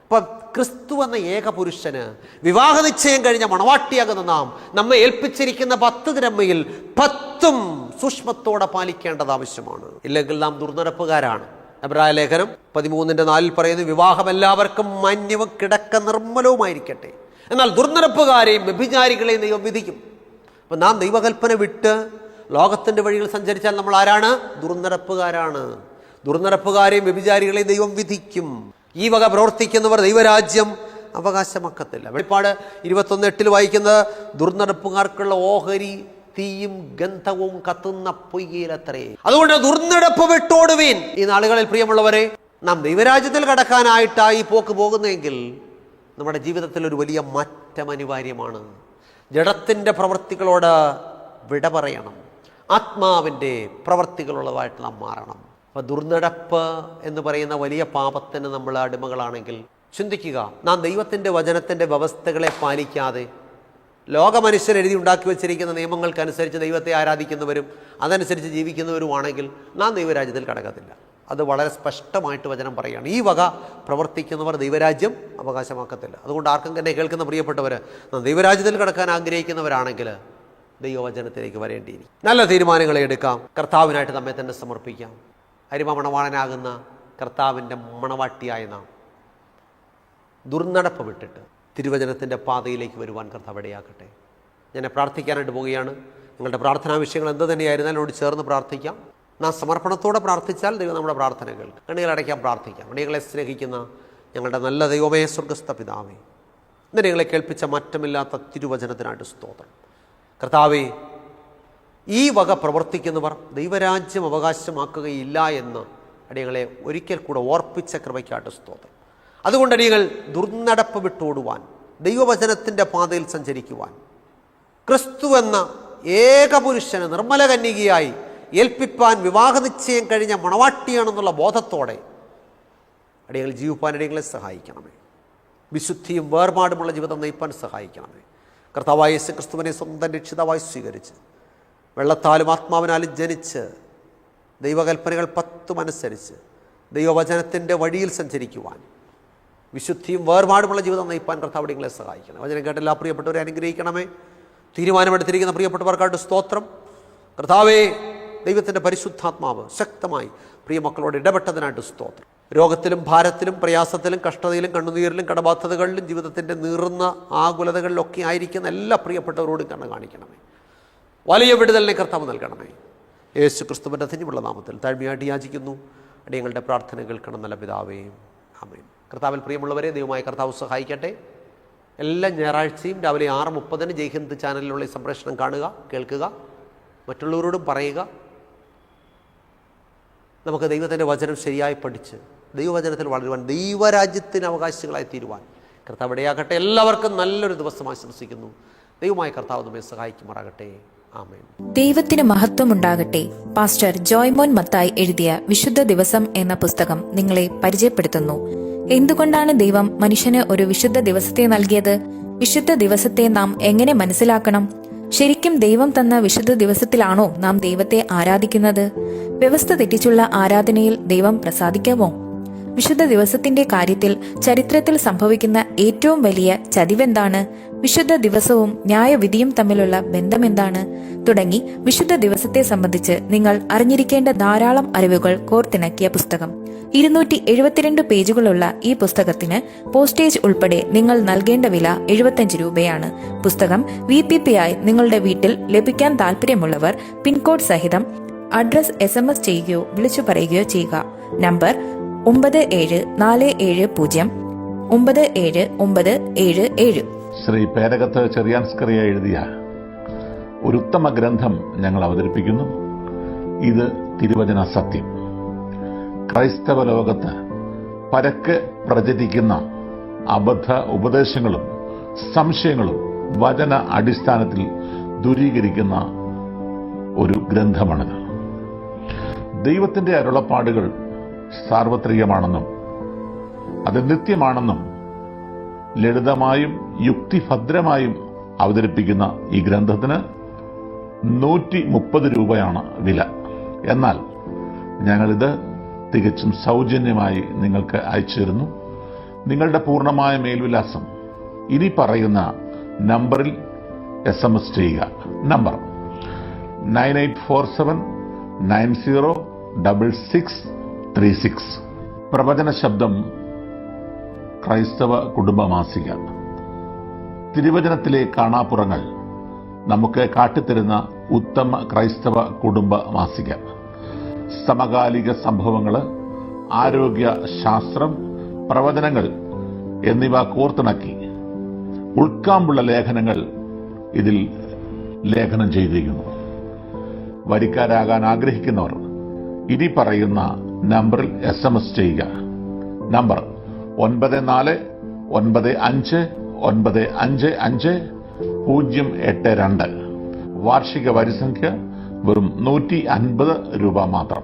അപ്പം ക്രിസ്തു എന്ന ഏക പുരുഷന് വിവാഹ നിശ്ചയം കഴിഞ്ഞ മണവാട്ടിയാകുന്ന നാം നമ്മെ ഏൽപ്പിച്ചിരിക്കുന്ന 10 ദ്രഹ്മയിൽ 10ഉം സൂക്ഷ്മത്തോടെ പാലിക്കേണ്ടത് ആവശ്യമാണ്. ഇല്ലെങ്കിൽ നാം ദുർനടപ്പുകാരാണ്. എബ്രായ ലേഖനം 13:4 പറയുന്നു, വിവാഹം എല്ലാവർക്കും മാന്യവും കിടക്ക നിർമ്മലവുമായിരിക്കട്ടെ, എന്നാൽ ദുർനടപ്പുകാരെയും വ്യഭിചാരികളെയും ദൈവം വിധിക്കും. അപ്പം നാം ദൈവകൽപ്പന വിട്ട് ലോകത്തിൻ്റെ വഴികൾ സഞ്ചരിച്ചാൽ നമ്മൾ ആരാണ്? ദുർനടപ്പുകാരാണ്. ദുർനടപ്പുകാരെയും വ്യഭിചാരികളെയും ദൈവം വിധിക്കും. ഈ വക പ്രവർത്തിക്കുന്നവർ ദൈവരാജ്യം അവകാശമാക്കത്തില്ല. വെളിപ്പാട് 21:8 വായിക്കുന്നത്, ദുർനടപ്പുകാർക്കുള്ള ഓഹരി തീയും ഗന്ധവും കത്തുന്ന പൊയ്യയിലത്രേ. അതുകൊണ്ട് ദുർനടപ്പ് വിട്ടോടുവീൻ. ഈ നാളുകളിൽ പ്രിയമുള്ളവരെ, നാം ദൈവരാജ്യത്തിൽ കടക്കാനായിട്ടായി പോക്ക് പോകുന്നതെങ്കിൽ നമ്മുടെ ജീവിതത്തിൽ ഒരു വലിയ മാറ്റം അനിവാര്യമാണ്. ജഡത്തിൻ്റെ പ്രവൃത്തികളോട് വിട പറയണം. ആത്മാവിൻ്റെ പ്രവൃത്തികളുള്ളതായിട്ട് നാം മാറണം. അപ്പോൾ ദുർനടപ്പ് എന്ന് പറയുന്ന വലിയ പാപത്തിന് നമ്മൾ അടിമകളാണെങ്കിൽ ചിന്തിക്കുക, നാം ദൈവത്തിൻ്റെ വചനത്തിൻ്റെ വ്യവസ്ഥകളെ പാലിക്കാതെ ലോകമനുഷ്യർ എഴുതി ഉണ്ടാക്കി വെച്ചിരിക്കുന്ന നിയമങ്ങൾക്കനുസരിച്ച് ദൈവത്തെ ആരാധിക്കുന്നവരും അതനുസരിച്ച് ജീവിക്കുന്നവരുമാണെങ്കിൽ നാം ദൈവരാജ്യത്തിൽ കടക്കത്തില്ല. അത് വളരെ സ്പഷ്ടമായിട്ട് വചനം പറയുകയാണ്. ഈ വക പ്രവർത്തിക്കുന്നവർ ദൈവരാജ്യം അവകാശമാക്കത്തില്ല. അതുകൊണ്ട് ആർക്കും തന്നെ കേൾക്കുന്ന പ്രിയപ്പെട്ടവർ, നാം ദൈവരാജ്യത്തിൽ കടക്കാൻ ആഗ്രഹിക്കുന്നവരാണെങ്കിൽ ദൈവവചനത്തിലേക്ക് വരേണ്ടിയിരിക്കും. നല്ല തീരുമാനങ്ങളെ എടുക്കാം. കർത്താവിനായിട്ട് നമ്മെ തന്നെ സമർപ്പിക്കാം. അരിമ മണവാളനാകുന്ന കർത്താവിൻ്റെ മണവാട്ടിയായ നാം ദുർനടപ്പ് വിട്ടിട്ട് തിരുവചനത്തിൻ്റെ പാതയിലേക്ക് വരുവാൻ കർത്താവ് ഇടയാക്കട്ടെ. ഞാൻ പ്രാർത്ഥിക്കാനായിട്ട് പോവുകയാണ്. നിങ്ങളുടെ പ്രാർത്ഥനാ വിഷയങ്ങൾ എന്ത് തന്നെയായിരുന്നാലും എന്നോട് ചേർന്ന് പ്രാർത്ഥിക്കാം. നാം സമർപ്പണത്തോടെ പ്രാർത്ഥിച്ചാൽ ദൈവം നമ്മുടെ പ്രാർത്ഥനകൾ കണ്ണുകളടയ്ക്കാൻ പ്രാർത്ഥിക്കാം. കണ്ണികളെ സ്നേഹിക്കുന്ന ഞങ്ങളുടെ നല്ല ദൈവമേ, സ്വർഗ്ഗസ്ഥ പിതാവേ, ഇന്ന് നിങ്ങളെ കേൾപ്പിച്ച മാറ്റമില്ലാത്ത തിരുവചനത്തിനായിട്ട് സ്തോത്രം. കർത്താവേ, ഈ വക പ്രവർത്തിക്കുന്നവർ ദൈവരാജ്യം അവകാശമാക്കുകയില്ല എന്ന് അടിയങ്ങളെ ഒരിക്കൽ കൂടെ ഓർപ്പിച്ച കൃപയ്ക്കായിട്ട് സ്തോത്രം. അതുകൊണ്ട് അടിയങ്ങൾ ദുർനടപ്പ് വിട്ടോടുവാൻ, ദൈവവചനത്തിൻ്റെ പാതയിൽ സഞ്ചരിക്കുവാൻ, ക്രിസ്തു എന്ന ഏക പുരുഷന് നിർമ്മല കന്യകയായി ഏൽപ്പിപ്പാൻ വിവാഹ നിശ്ചയം കഴിഞ്ഞ മണവാട്ടിയാണെന്നുള്ള ബോധത്തോടെ അടിയങ്ങൾ ജീവിപ്പാൻ അടിയങ്ങളെ സഹായിക്കണമേ. വിശുദ്ധിയും വേർപാടുമുള്ള ജീവിതം നയിപ്പാൻ സഹായിക്കണമേ. കർത്താവായ യേശു ക്രിസ്തുവിനെ സ്വന്തം രക്ഷിതാവായി സ്വീകരിച്ച് വെള്ളത്താലും ആത്മാവിനാലും ജനിച്ച് ദൈവകൽപ്പനകൾ 10ഉം അനുസരിച്ച് ദൈവവചനത്തിൻ്റെ വഴിയിൽ സഞ്ചരിക്കുവാൻ, വിശുദ്ധിയും വേർപാടുമുള്ള ജീവിതം നയിപ്പാൻ കർത്താവ് നിങ്ങളെ സഹായിക്കണം. വചനം കേട്ട എല്ലാ പ്രിയപ്പെട്ടവരെ അനുഗ്രഹിക്കണമേ. തീരുമാനമെടുത്തിരിക്കുന്ന പ്രിയപ്പെട്ടവർക്കായിട്ട് സ്തോത്രം. കർത്താവേ, ദൈവത്തിൻ്റെ പരിശുദ്ധാത്മാവ് ശക്തമായി പ്രിയമക്കളോട് ഇടപെട്ടതിനായിട്ട് സ്തോത്രം. രോഗത്തിലും ഭാരത്തിലും പ്രയാസത്തിലും കഷ്ടതയിലും കണ്ണുനീരിലും കടബാധ്യതകളിലും ജീവിതത്തിൻ്റെ നീറുന്ന ആകുലതകളിലൊക്കെ ആയിരിക്കുന്ന എല്ലാ പ്രിയപ്പെട്ടവരോടും കണ്ണ് കാണിക്കണമേ. വലിയ വിടുതലിനെ കർത്താവ് നൽകണമേ. യേശു ക്രിസ്തുവിൻ്റെ ധന്യമുള്ള നാമത്തിൽ താഴ്മയായിട്ട് യാചിക്കുന്നു. അടിയങ്ങളുടെ പ്രാർത്ഥന കേൾക്കണം നല്ല പിതാവേ, ആമേൻ. കർത്താവിൽ പ്രിയമുള്ളവരെ, ദൈവമായ കർത്താവ് സഹായിക്കട്ടെ. എല്ലാ ഞായറാഴ്ചയും രാവിലെ 6:30 ജയ്ഹിന്ദ് ചാനലിലുള്ള ഈ സംപ്രേഷണം കാണുക, കേൾക്കുക, മറ്റുള്ളവരോടും പറയുക. നമുക്ക് ദൈവത്തിൻ്റെ വചനം ശരിയായി പഠിച്ച് ദൈവവചനത്തിൽ വളരുവാൻ, ദൈവരാജ്യത്തിന് അവകാശികളായി തീരുവാൻ കർത്താവ് ഇടയാകട്ടെ. എല്ലാവർക്കും നല്ലൊരു ദിവസം ആശംസിക്കുന്നു. ദൈവമായ കർത്താവ് നമ്മെ സഹായിക്കുമാറാകട്ടെ. ആമേൻ. ദൈവത്തിന് മഹത്വമുണ്ടാകട്ടെ. പാസ്റ്റർ ജോയ്മോൻ മത്തായി എഴുതിയ വിശുദ്ധ ദിവസം എന്ന പുസ്തകം നിങ്ങളെ പരിചയപ്പെടുത്തുന്നു. എന്തുകൊണ്ടാണ് ദൈവം മനുഷ്യന് ഒരു വിശുദ്ധ ദിവസത്തെ നൽകിയത്? വിശുദ്ധ ദിവസത്തെ നാം എങ്ങനെ മനസ്സിലാക്കണം? ശരിക്കും ദൈവം തന്ന വിശുദ്ധ ദിവസത്തിലാണോ നാം ദൈവത്തെ ആരാധിക്കുന്നത്? വ്യവസ്ഥ തെറ്റിച്ചുള്ള ആരാധനയിൽ ദൈവം പ്രസാദിക്കാമോ? വിശുദ്ധ ദിവസത്തിന്റെ കാര്യത്തിൽ ചരിത്രത്തിൽ സംഭവിക്കുന്ന ഏറ്റവും വലിയ ചതിവെന്താണ്? വിശുദ്ധ ദിവസവും ന്യായവിധിയും തമ്മിലുള്ള ബന്ധമെന്താണ്? തുടങ്ങി വിശുദ്ധ ദിവസത്തെ സംബന്ധിച്ച് നിങ്ങൾ അറിഞ്ഞിരിക്കേണ്ട ധാരാളം അറിവുകൾ കോർത്തിണക്കിയ പുസ്തകം. 272 പേജുകളുള്ള ഈ പുസ്തകത്തിന് പോസ്റ്റേജ് ഉൾപ്പെടെ നിങ്ങൾ നൽകേണ്ട വില 75 രൂപയാണ്. പുസ്തകം VPP ആയി നിങ്ങളുടെ വീട്ടിൽ ലഭിക്കാൻ താല്പര്യമുള്ളവർ പിൻകോഡ് സഹിതം അഡ്രസ് SMS ചെയ്യുകയോ വിളിച്ചു പറയുകയോ ചെയ്യുക. നമ്പർ 9740979977. ശ്രീ പേരകത്ത് ചെറിയാൻസ്കറിയ എഴുതിയ ഒരു ഉത്തമ ഗ്രന്ഥം ഞങ്ങൾ അവതരിപ്പിക്കുന്നു. ഇത് തിരുവചന സത്യം. ക്രൈസ്തവ ലോകത്ത് പരക്കെ പ്രചരിക്കുന്ന അബദ്ധ ഉപദേശങ്ങളും സംശയങ്ങളും വചന അടിസ്ഥാനത്തിൽ ദൂരീകരിക്കുന്ന ഒരു ഗ്രന്ഥമാണിത്. ദൈവത്തിന്റെ അരുളപ്പാടുകൾ സാർവത്രികമാണെന്നും അത് നിത്യമാണെന്നും ലളിതമായും യുക്തിഭദ്രമായും അവതരിപ്പിക്കുന്ന ഈ ഗ്രന്ഥത്തിന് 130 രൂപയാണ് വില. എന്നാൽ ഞങ്ങളിത് തികച്ചും സൗജന്യമായി നിങ്ങൾക്ക് അയച്ചു തരുന്നു. നിങ്ങളുടെ പൂർണ്ണമായ മേൽവിലാസം ഇനി പറയുന്ന നമ്പറിൽ SMS ചെയ്യുക. നമ്പർ 9847906636. പ്രവചന ശബ്ദം ക്രൈസ്തവ കുടുംബ മാസിക. തിരുവചനത്തിലെ കാണാപ്പുറങ്ങൾ നമുക്ക് കാട്ടിത്തരുന്ന ഉത്തമ ക്രൈസ്തവ കുടുംബ മാസിക. സമകാലിക സംഭവങ്ങൾ, ആരോഗ്യ ശാസ്ത്രം, പ്രവചനങ്ങൾ എന്നിവ കോർത്തിണക്കി ഉൾക്കാമ്പുള്ള ലേഖനങ്ങൾ ഇതിൽ ലേഖനം ചെയ്തിരിക്കുന്നു. വരിക്കാരാകാൻ ആഗ്രഹിക്കുന്നവർ ഇനി പറയുന്ന നമ്പറിൽ SMS ചെയ്യുക. നമ്പർ 9495955082. വാർഷിക വരിസംഖ്യ വെറും 150 രൂപ മാത്രം.